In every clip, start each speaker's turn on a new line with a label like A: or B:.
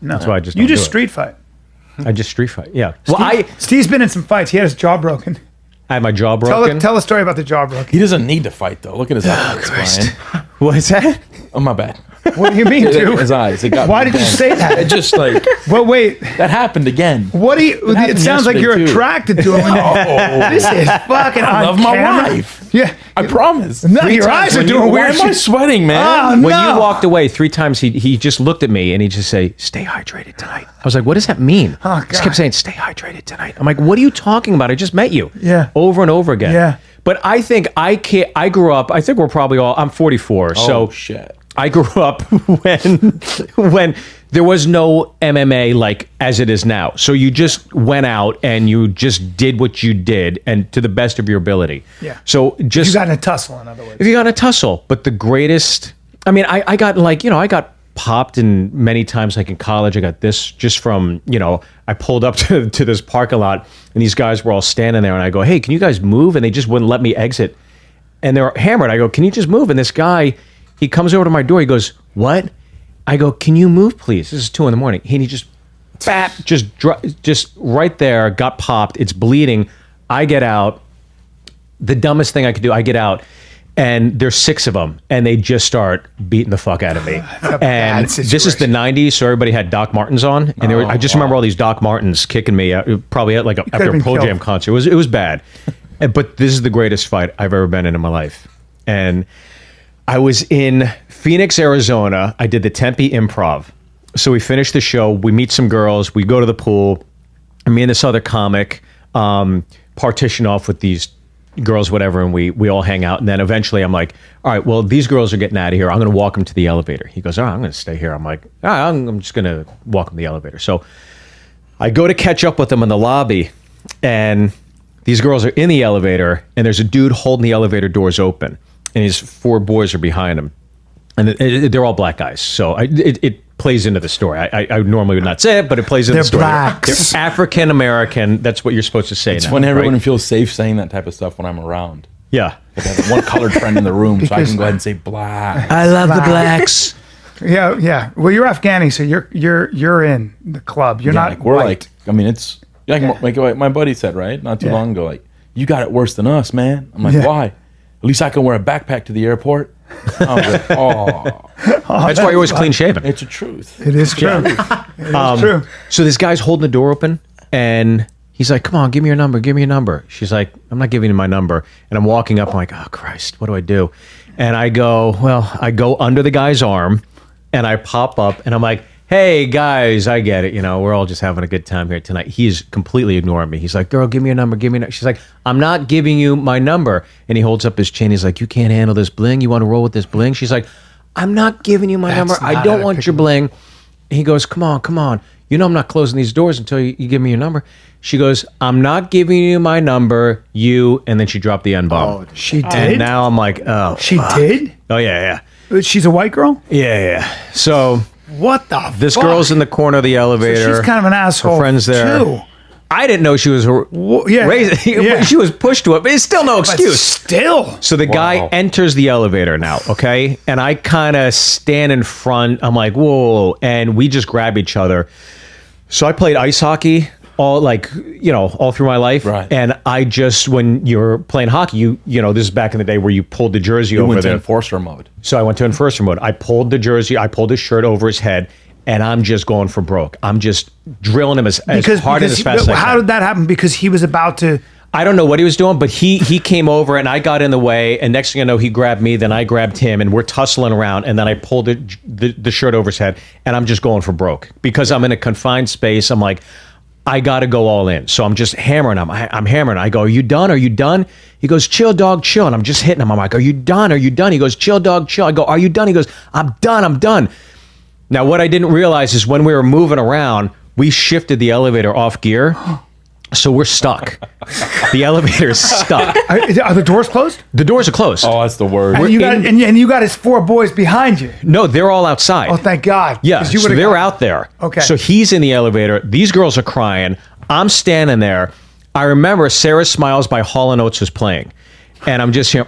A: No.
B: That's why I just
A: You
B: don't
A: just
B: do it.
A: street fight.
B: I just street fight. Yeah. Well,
A: Steve's been in some fights. He had his jaw broken.
B: I had my jaw broken.
A: Tell a story about the jaw broken.
C: He doesn't need to fight though. Look at his eyes, Brian.
B: What is that?
C: Oh my bad.
A: What do you mean, dude?
C: His eyes. It got
A: Why
C: me
A: did you
C: bent.
A: say that?
C: It just like
A: Well, wait.
C: that happened again.
A: What do you? It
C: happened
A: sounds like you're
C: yesterday, too.
A: attracted to him. This is fucking.
C: I love my wife.
A: Yeah,
C: I promise.
A: no, your eyes are doing
C: Why
A: weird
C: am I
A: shit.
C: sweating, man?
A: Oh,
B: When
A: no.
B: you walked away 3 times, he just looked at me and he just say, "Stay hydrated tonight." I was like, "What does that mean?"
A: Oh,
B: He just
A: God.
B: kept saying, "Stay hydrated tonight." I'm like, "What are you talking about? I just met you."
A: Yeah.
B: Over and over again.
A: Yeah.
B: But I think I grew up. I think we're probably all. I'm 44,
C: Oh
B: so
C: shit.
B: I grew up when there was no MMA like as it is now. So you just went out and you just did what you did and to the best of your ability.
A: Yeah.
B: So just
A: You got in a tussle, in other words.
B: if you got in a tussle, but the greatest, I mean, I got like, I got popped in many times, like in college. I got this just from, I pulled up to this parking lot and these guys were all standing there and I go, "Hey, can you guys move?" And they just wouldn't let me exit. And they're hammered. I go, "Can you just move?" And this guy, he comes over to my door. He goes, "What?" I go, "Can you move, please?" This is 2 a.m. And he just, just right there, got popped. It's bleeding. I get out. The dumbest thing I could do, I get out, and there's 6 of them, and they just start beating the fuck out of me.
A: a bad
B: And this is the
A: situation.
B: 90s, so everybody had Doc Martens on, and I just remember all these Doc Martens kicking me, probably at after
A: could've
B: a
A: been
B: Pearl
A: killed.
B: Jam concert. It was bad. But this is the greatest fight I've ever been in my life. And I was in Phoenix, Arizona. I did the Tempe Improv. So we finished the show. We meet some girls. We go to the pool. And me and this other comic partition off with these girls, whatever, and we all hang out. And then eventually I'm like, "All right, well, these girls are getting out of here. I'm going to walk them to the elevator." He goes, "All right, I'm going to stay here." I'm like, "All right, I'm just going to walk them to the elevator." So I go to catch up with them in the lobby, and these girls are in the elevator, and there's a dude holding the elevator doors open, and his 4 boys are behind him. And they're all black guys, so it plays into the story. I normally would not say it, but it plays into the
A: They're
B: story.
A: blacks.
B: They're African American. That's what you're supposed to say.
C: It's
B: now,
C: when everyone
B: right?
C: feels safe saying that type of stuff when I'm around.
B: Yeah.
C: Like I have one colored friend in the room, so I
A: Because-
C: can go ahead and say black.
B: I love
A: the
B: blacks.
A: Yeah, yeah. Well, you're Afghani, so you're in the club. You're
C: Yeah,
A: not.
C: like we're
A: white.
C: like, I mean, it's like my buddy said, right? Not too
A: Yeah.
C: long ago, like, "You got it worse than us, man." I'm like,
A: Yeah.
C: "Why? At least I can wear a backpack to the airport." I was like, "Oh,
B: That's why you're always clean shaven.
C: it's a truth."
A: It is true. It is true.
B: So this guy's holding the door open, and he's like, "Come on, give me your number. Give me your number." She's like, "I'm not giving you my number." And I'm walking up. I'm like, "Oh Christ, what do I do?" And I go under the guy's arm, and I pop up, and I'm like, "Hey guys, I get it. We're all just having a good time here tonight." He's completely ignoring me. He's like, "Girl, give me your number. Give me your number." She's like, "I'm not giving you my number." And he holds up his chain. He's like, "You can't handle this bling. You want to roll with this bling?" She's like, "I'm not giving you my number. I
A: not
B: don't
A: how
B: want your bling." He goes, come on. I'm not closing these doors until you give me your number." She goes, "I'm not giving you my number, and then she dropped the N-bomb.
A: She did.
B: And now I'm like, oh.
A: She
B: fuck.
A: did.
B: Oh, yeah.
A: She's a white girl.
B: Yeah. So
A: What the?
B: this
A: fuck?
B: girl's in the corner of the elevator.
A: She's kind of an asshole.
B: Her friend's there.
A: Too.
B: I didn't know she was
A: Yeah.
B: raised.
A: Yeah.
B: She was pushed to it, but it's still no
A: But
B: excuse.
A: still.
B: So the guy
C: Wow.
B: enters the elevator now, okay? And I kind of stand in front. I'm like, whoa. And we just grab each other. So I played ice hockey all through my life.
C: Right.
B: And I just, when you're playing hockey, this is back in the day where you pulled the jersey
C: You
B: over
C: went to
B: there.
C: enforcer mode.
B: So I went to enforcer mode. I pulled the jersey, I pulled his shirt over his head, and I'm just going for broke. I'm just drilling him as hard and as fast as I can.
A: How did that happen? Because he was about to.
B: I don't know what he was doing, but he came over and I got in the way, and next thing I know, he grabbed me, then I grabbed him, and we're tussling around, and then I pulled the shirt over his head, and I'm just going for broke. Because I'm in a confined space, I'm like, I got to go all in. So I'm just hammering him. I'm hammering. I go, "Are you done? Are you done?" He goes, "Chill, dog, chill." And I'm just hitting him. I'm like, "Are you done? Are you done?" He goes, "Chill, dog, chill." I go, "Are you done?" He goes, I'm done. Now, what I didn't realize is when we were moving around, we shifted the elevator off gear. So we're stuck. The elevator is stuck.
A: Are the doors closed?
B: The doors are closed.
C: Oh, that's the word.
A: And you got his 4 boys behind you.
B: No, they're all outside.
A: Oh, thank God.
B: Yeah,
A: 'Cause you
B: so
A: would've
B: they're
A: got-
B: out there.
A: Okay.
B: So he's in the elevator. These girls are crying. I'm standing there. I remember Sarah Smiles by Hall & Oates was playing. And I'm just here.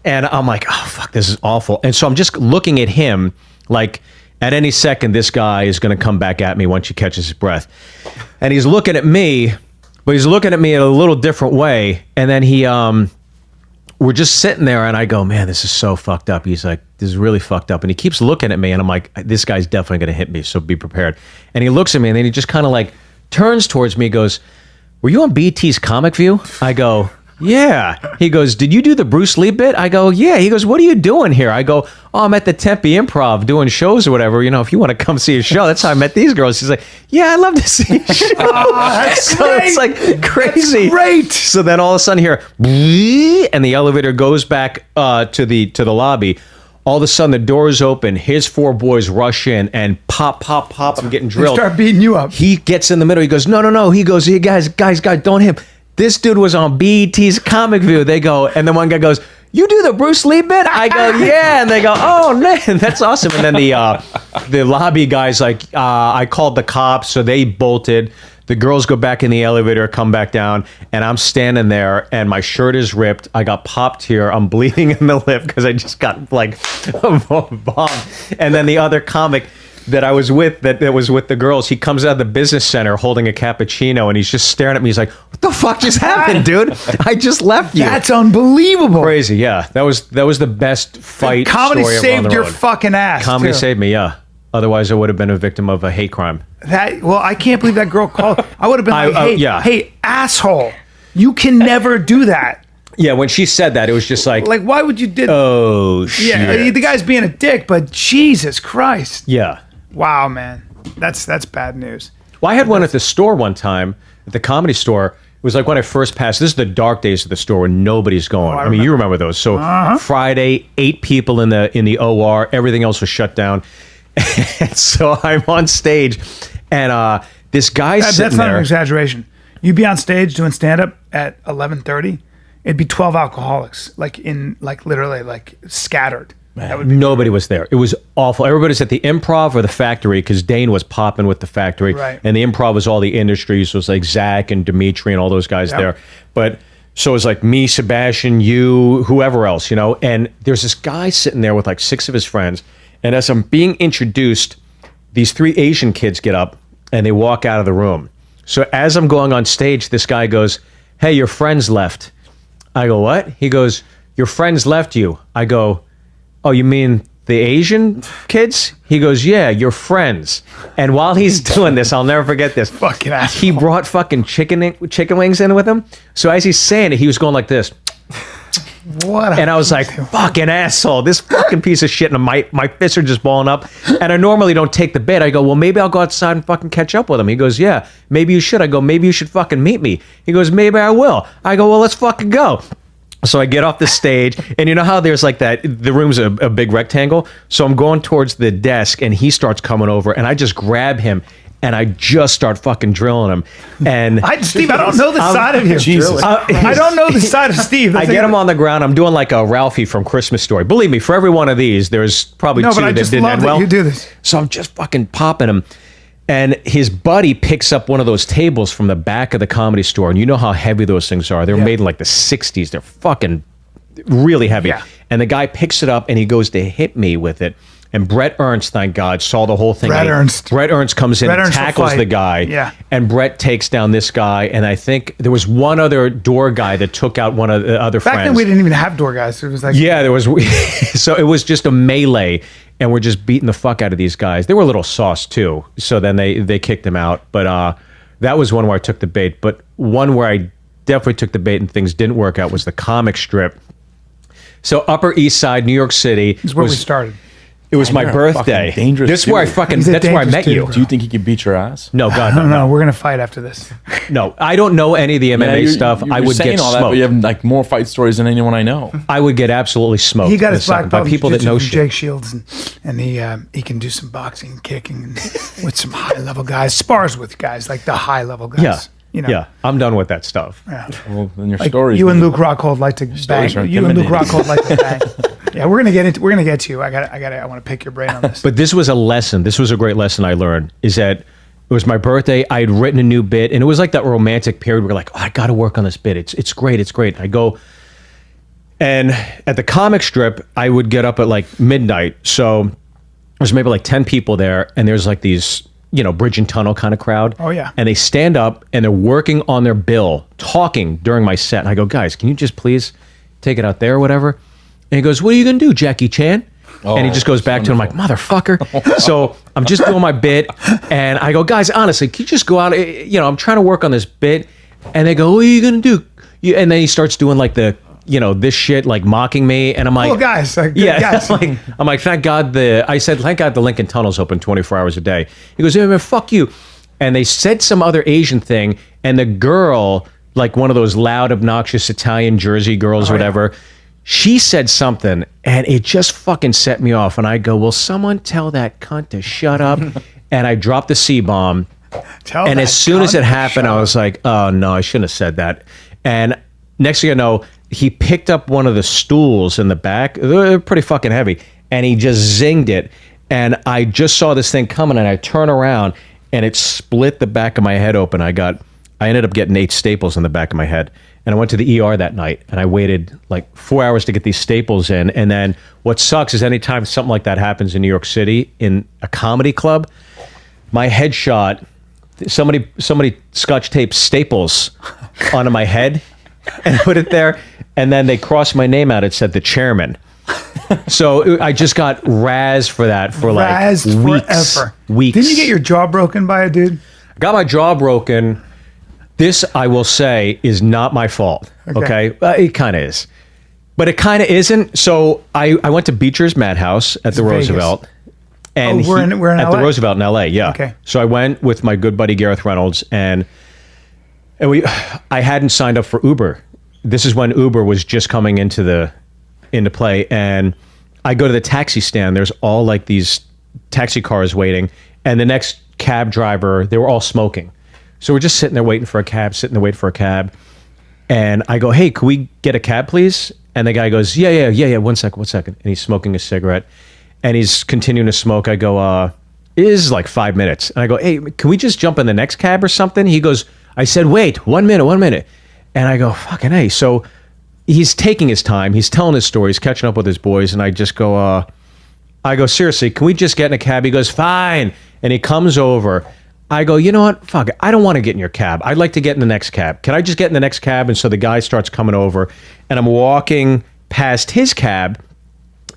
B: And I'm like, oh, fuck, this is awful. And so I'm just looking at him like, At any second, this guy is going to come back at me once he catches his breath. And he's looking at me, but he's looking at me in a little different way. And then we're just sitting there, and I go, man, this is so fucked up. He's like, this is really fucked up. And he keeps looking at me, and I'm like, this guy's definitely going to hit me, so be prepared. And he looks at me, and then he just kind of like turns towards me, goes, were you on BT's Comic View? I go, yeah. He goes, did you do the Bruce Lee bit? I go, yeah. He goes, what are you doing here? I go, oh, I'm at the Tempe Improv doing shows or whatever. You know, if you want to come see a show, that's how I met these girls. He's like, yeah, I'd love to see a show.
A: Oh, that's
B: So
A: great.
B: it's like crazy.
A: That's great.
B: So then all of a sudden here, and the elevator goes back to the lobby. All of a sudden the doors open. His 4 boys rush in and pop. I'm getting
A: They
B: drilled.
A: start beating you up.
B: He gets in the middle. He goes, no. He goes, hey, guys, don't hit him. This dude was on BET's Comic View. They go, and then one guy goes, you do the Bruce Lee bit? I go, yeah. And they go, oh, man, that's awesome. And then the lobby guys, like, I called the cops, so they bolted. The girls go back in the elevator, come back down, and I'm standing there, and my shirt is ripped. I got popped here. I'm bleeding in the lip because I just got, like, bombed. And then the other comic that I was with, that was with the girls, he comes out of the business center holding a cappuccino, and he's just staring at me. He's like, what the fuck just happened, dude? I just left you.
A: That's unbelievable.
B: Crazy, yeah. That was the best fight
A: Comedy
B: story ever on
A: saved
B: the
A: your
B: road.
A: fucking ass.
B: Comedy
A: too.
B: saved me, yeah. Otherwise, I would have been a victim of a hate crime.
A: Well, I can't believe that girl called. I would have been like, hey,
B: yeah.
A: hey, asshole, you can never do that.
B: Yeah, when she said that, it was just like,
A: Like, why would you do?
B: oh shit.
A: Yeah, the guy's being a dick, but Jesus Christ.
B: Yeah.
A: Wow, man, that's bad news.
B: Well, I had one at the store one time, at the Comedy Store. It was like when I first passed. This is the dark days of the store when nobody's going. I mean, you remember those. So Friday, 8 people in the OR. Everything else was shut down. And so I'm on stage, and this guy's sitting
A: That's not
B: there.
A: an exaggeration. You'd be on stage doing stand up at 11:30. It'd be 12 alcoholics, literally scattered. That would be
B: Nobody was there. It was awful. Everybody's at the Improv or the Factory because Dane was popping with the Factory.
A: Right.
B: And the Improv was all the industries. So it was like Zach and Dimitri and all those guys
A: Yep.
B: there. But so it was like me, Sebastian, you, whoever else, you know. And there's this guy sitting there with like 6 of his friends. And as I'm being introduced, these 3 Asian kids get up and they walk out of the room. So as I'm going on stage, this guy goes, hey, your friends left. I go, what? He goes, your friends left you. I go, oh, you mean the Asian kids? He goes, yeah, your friends. And while he's doing this, I'll never forget this.
A: Fucking asshole.
B: He brought fucking chicken wings in with him. So as he's saying it, he was going like this.
A: what.
B: And I was like, fucking asshole, this fucking piece of shit. And my fists are just balling up. And I normally don't take the bait. I go, well, maybe I'll go outside and fucking catch up with him. He goes, yeah, maybe you should. I go, maybe you should fucking meet me. He goes, maybe I will. I go, well, let's fucking go. So I get off the stage, and you know how there's like that, the room's a big rectangle. So I'm going towards the desk, and he starts coming over, and I just grab him, and I just start fucking drilling him. And
A: Steve, I don't know the side of you.
C: Jesus.
A: I don't know the side of Steve.
B: I get him on the ground. I'm doing like a Ralphie from Christmas Story. Believe me, for every one of these, there's probably
A: No,
B: 2
A: but I
B: that
A: just
B: didn't
A: love
B: end
A: that
B: well.
A: you do this.
B: So I'm just fucking popping him. And his buddy picks up one of those tables from the back of the Comedy Store. And you know how heavy those things are. They're
A: Yeah.
B: made in like the 60s. They're fucking really heavy.
A: Yeah.
B: And the guy picks it up and he goes to hit me with it. And Brett Ernst, thank God, saw the whole thing.
A: Brett Ernst.
B: Brett Ernst comes in
A: Brett
B: and
A: Ernst will
B: tackles
A: fight.
B: the guy.
A: Yeah.
B: And Brett takes down this guy. And I think there was one other door guy that took out one of the other
A: Back
B: friends.
A: then, we didn't even have door guys. It was like,
B: Yeah, there was. So it was just a melee, and we're just beating the fuck out of these guys. They were a little sauced too. So then they kicked him out. But that was one where I took the bait. But one where I definitely took the bait and things didn't work out was the comic strip. So Upper East Side, New York City.
A: this is where we started.
B: It was my
C: You're a
B: birthday.
C: fucking dangerous
B: This is where I
C: dude.
B: fucking.
A: He's a
B: That's where I
A: dangerous
B: met
A: dude,
B: you.
A: bro.
C: Do you think he could beat your ass?
B: No, God,
A: No,
B: no.
A: we're gonna fight after this.
B: No, I don't know any of the MMA stuff. I would
C: saying
B: get
C: all
B: smoked.
C: that, but you have like more fight stories than anyone I know.
B: I would get absolutely smoked.
A: He got
B: in a
A: his black
B: second
A: belt
B: by people that
A: jiu-jitsu
B: know
A: from
B: shit.
A: Jake Shields, and he can do some boxing, and kicking, and with some high level guys. Spars with guys like the high level guys.
B: Yeah,
A: you know.
B: yeah. I'm done with that stuff.
A: Yeah.
C: Well, then your
A: Like
C: stories.
A: you and Luke Rockhold like to bang.
C: stories are
A: You and Luke
C: intimidating.
A: Rockhold like to bang. Yeah, we're gonna get to you. I want to pick your brain on this.
B: But this was a lesson. This was a great lesson I learned. Is that it was my birthday. I had written a new bit, and it was like that romantic period where like, oh, I got to work on this bit. It's great. It's great. I go, and at the comic strip, I would get up at like midnight. So there's maybe like 10 people there, and there's like these, bridge and tunnel kind of crowd.
A: Oh, yeah.
B: And they stand up and they're working on their bill, talking during my set. And I go, guys, can you just please take it out there or whatever? And he goes, what are you going to do, Jackie Chan? And he just goes back to him like, motherfucker. So I'm just doing my bit. And I go, guys, honestly, can you just go out? I'm trying to work on this bit. And they go, what are you going to do? And then he starts doing like the, this shit, like mocking me. And I'm like,
A: oh, guys.
B: Guys. I'm like, thank God thank God the Lincoln Tunnel's open 24 hours a day. He goes, hey, man, fuck you. And they said some other Asian thing. And the girl, like one of those loud, obnoxious Italian Jersey girls or whatever, she said something and it just fucking set me off. And I go, will someone tell that cunt to shut up? And I dropped the C-bomb. And as soon as it happened, I was like, oh no, I shouldn't have said that. And next thing I know, he picked up one of the stools in the back. They're pretty fucking heavy. And he just zinged it. And I just saw this thing coming and I turn around and it split the back of my head open. I ended up getting 8 staples in the back of my head. And I went to the ER that night and I waited like 4 hours to get these staples in. And then what sucks is anytime something like that happens in New York City in a comedy club, my headshot, somebody scotch taped staples onto my head and put it there. And then they crossed my name out. It said the chairman. So I just got razzed for that for like weeks.
A: Forever.
B: Weeks.
A: Didn't you get your jaw broken by a dude?
B: I got my jaw broken. This, I will say, is not my fault. Okay? It kind of is. But it kind of isn't. So I went to Beecher's Madhouse at the
A: Vegas.
B: Roosevelt. And
A: we're in
B: at
A: LA?
B: the Roosevelt in LA, yeah.
A: Okay.
B: So I went with my good buddy Gareth Reynolds, and I hadn't signed up for Uber. This is when Uber was just coming into play, and I go to the taxi stand. There's all like these taxi cars waiting, and the next cab driver, they were all smoking. So we're just sitting there waiting for a cab, and I go, hey, can we get a cab, please? And the guy goes, yeah, one second. And he's smoking a cigarette, and he's continuing to smoke. I go, it is like 5 minutes. And I go, hey, can we just jump in the next cab or something? He goes, I said, wait, 1 minute. And I go, fucking hey. So he's taking his time. He's telling his story. He's catching up with his boys. And I just go, seriously, can we just get in a cab? He goes, fine. And he comes over. I go, you know what? Fuck it. I don't want to get in your cab. I'd like to get in the next cab. Can I just get in the next cab? And so the guy starts coming over, and I'm walking past his cab,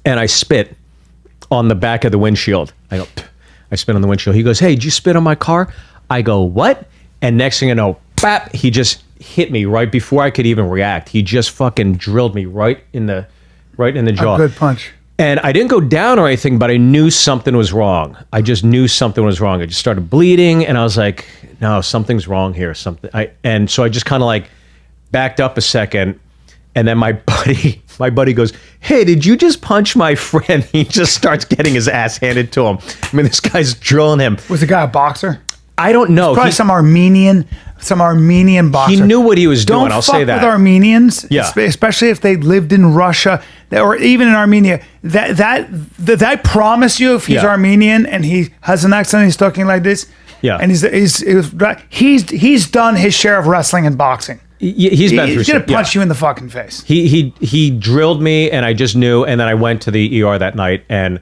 B: and I spit on the back of the windshield. I go, pff. I spit on the windshield. He goes, hey, did you spit on my car? I go, what? And next thing I know, bap, he just hit me right before I could even react. He just fucking drilled me right in the jaw.
A: A good punch.
B: And I didn't go down or anything, but I knew something was wrong. I just knew something was wrong. I just started bleeding, and I was like, no, something's wrong here. And so I just kind of like backed up a second, and then my buddy goes, hey, did you just punch my friend? He just starts getting his ass handed to him. I mean, this guy's drilling him.
A: Was the guy a boxer?
B: I don't know.
A: Probably some Armenian boxer.
B: He knew what he was doing. I'll say that.
A: Don't fuck with Armenians,
B: Yeah.
A: especially if they lived in Russia or even in Armenia. That I promise you, if he's
B: Yeah.
A: Armenian and he has an accent, he's talking like this.
B: Yeah.
A: And he's done his share of wrestling and boxing.
B: He's been through
A: He's gonna
B: shit. Yeah.
A: punch you in the fucking face.
B: He drilled me, and I just knew. And then I went to the ER that night, and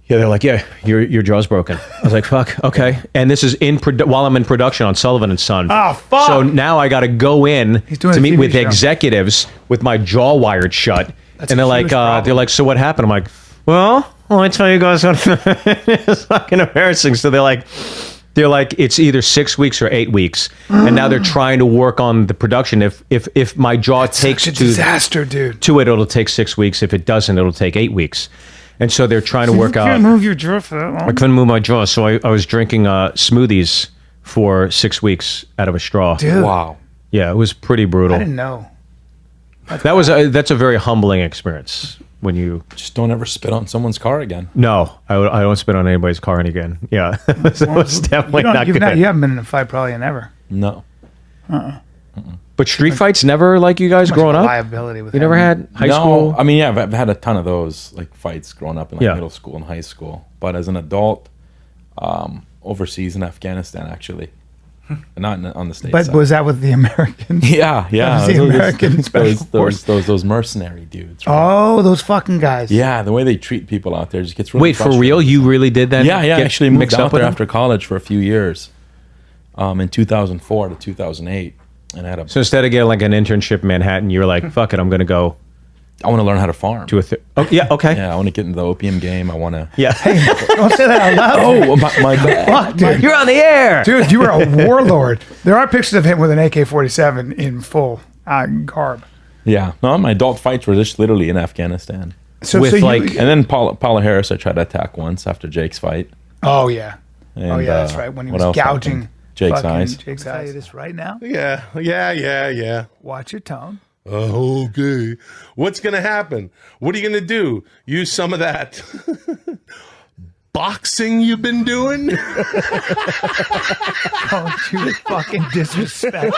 B: they're like, yeah, your jaw's broken. I was like, fuck, okay. And this is while I'm in production on Sullivan and Son.
A: Oh, fuck.
B: So now I got to go in
A: doing
B: to
A: a
B: meet
A: TV
B: with
A: show.
B: executives with my jaw wired shut,
A: That's
B: and
A: a
B: they're
A: huge
B: like,
A: problem.
B: so what happened? I'm like, well, let me tell you guys something. It's fucking embarrassing. So they're like, it's either 6 weeks or 8 weeks, and now they're trying to work on the production. If my jaw takes
A: Such a disaster, dude.
B: to it, it'll take 6 weeks. If it doesn't, it'll take 8 weeks. And so they're trying to work
A: You
B: out.
A: can't move your jaw for that
B: I
A: long.
B: couldn't move my jaw, so I was drinking smoothies for 6 weeks out of a straw.
A: Dude,
C: Wow.
B: Yeah, it was pretty brutal.
A: I didn't know.
B: That's a very humbling experience when you.
C: Just don't ever spit on someone's car again.
B: No, I don't spit on anybody's car again. Yeah, it was definitely not good.
A: You haven't been in a fight probably in ever.
C: No.
B: But street fights never like you guys growing up.
A: Liability with
B: You never had high
C: no,
B: school.
C: I mean, yeah, I've had a ton of those like fights growing up in like
B: Yeah.
C: middle school and high school. But as an adult, overseas in Afghanistan, actually, not on the States
A: But
C: side.
A: was that with the Americans?
C: Yeah.
A: was the American special force.
C: those mercenary dudes. Right?
A: Oh, those fucking guys.
C: Yeah, the way they treat people out there just gets really
B: Wait, for
C: frustrating.
B: real? You really did that?
C: Yeah,
B: Get
C: actually moved
B: mixed
C: out
B: up with
C: there
B: them?
C: after college for a few years, in 2004 to 2008, and I had a.
B: So instead of getting like an internship in Manhattan, you were like, fuck it, I'm going to go
C: I want to learn how to farm.
B: to a... Oh, yeah, okay.
C: Yeah, I want to get into the opium game. I want to.
B: Yeah.
A: Don't say that out loud.
C: Oh, my bad.
A: Fuck, dude.
B: You're on the air!
A: Dude, you were a warlord. There are pictures of him with an AK-47 in full garb.
C: Yeah, no, my adult fights were just literally in Afghanistan.
A: So,
B: With,
A: so you,
B: like-
C: And then Paula Harris, I tried to attack once after Jake's fight.
A: oh yeah,
C: And,
A: oh yeah, that's right. When he
C: what
A: was
C: else
A: gouging
C: happened? Jake's
A: fucking
C: eyes.
A: Jake's eyes. I'll tell you this right now.
D: Yeah.
A: Watch your tone.
D: Okay. What's going to happen? What are you going to do? Use some of that boxing you've been doing?
A: Don't you fucking disrespect.